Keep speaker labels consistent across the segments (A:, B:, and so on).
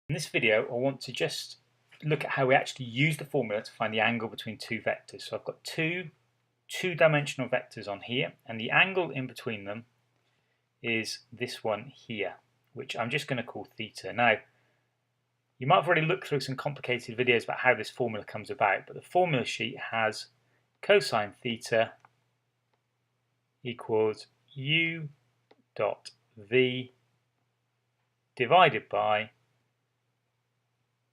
A: In this video, I want to just look at how we actually use the formula to find the angle between two vectors. So I've got two-dimensional vectors on here, and the angle in between them is this one here, which I'm just going to call theta. Now, you might have already looked through some complicated videos about how this formula comes about, but the formula sheet has cosine theta equals u dot v divided by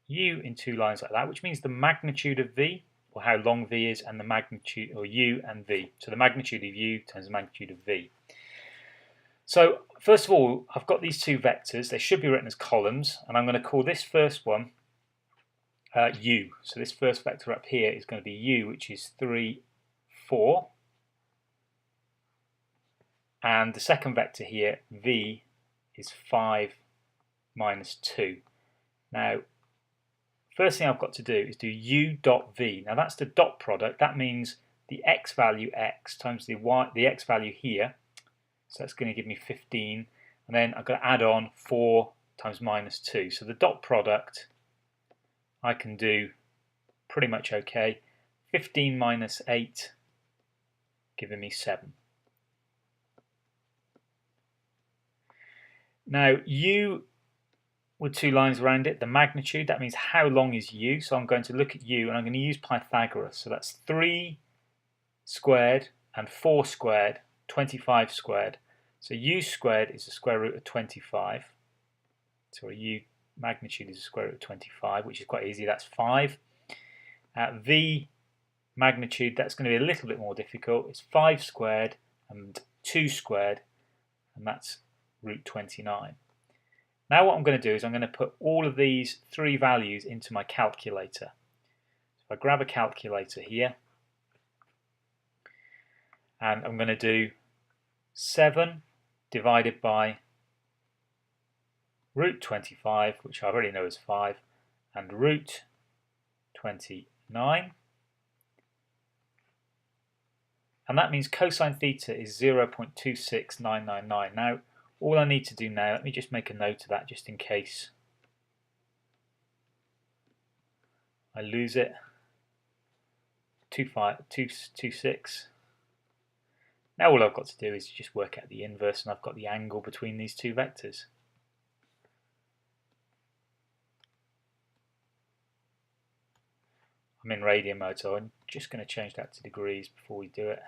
A: u in two lines like that, which means the magnitude of v, or how long v is, and the magnitude, or u and v. So the magnitude of u times the magnitude of v. So first of all, I've got these two vectors. They should be written as columns, and I'm going to call this first one u. So this first vector up here is going to be u, which is 3, 4. And the second vector here, v, is 5 minus 2. Now, first thing I've got to do is do u dot v. Now that's the dot product. That means the x value x times the x value here. So that's going to give me 15. And then I've got to add on 4 times minus 2. So the dot product I can do pretty much okay. 15 minus 8 giving me 7. Now u with two lines around it, the magnitude, that means how long is u. So I'm going to look at u and I'm going to use Pythagoras. So that's 3 squared and 4 squared, 25 squared. So u squared is the square root of 25. So u magnitude is the square root of 25, which is quite easy. That's 5. V magnitude, that's going to be a little bit more difficult. It's 5 squared and 2 squared, and that's root 29. Now what I'm going to do is I'm going to put all of these three values into my calculator. So I grab a calculator here, and I'm going to do 7 divided by root 25, which I already know is 5, and root 29. And that means cosine theta is 0.26999. Now, all I need to do now, let me just make a note of that just in case I lose it. 2.26. Now all I've got to do is just work out the inverse, and I've got the angle between these two vectors. I'm in radian mode, so I'm just going to change that to degrees before we do it.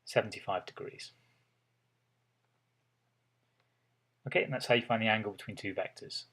A: .75 degrees. Okay, and that's how you find the angle between two vectors.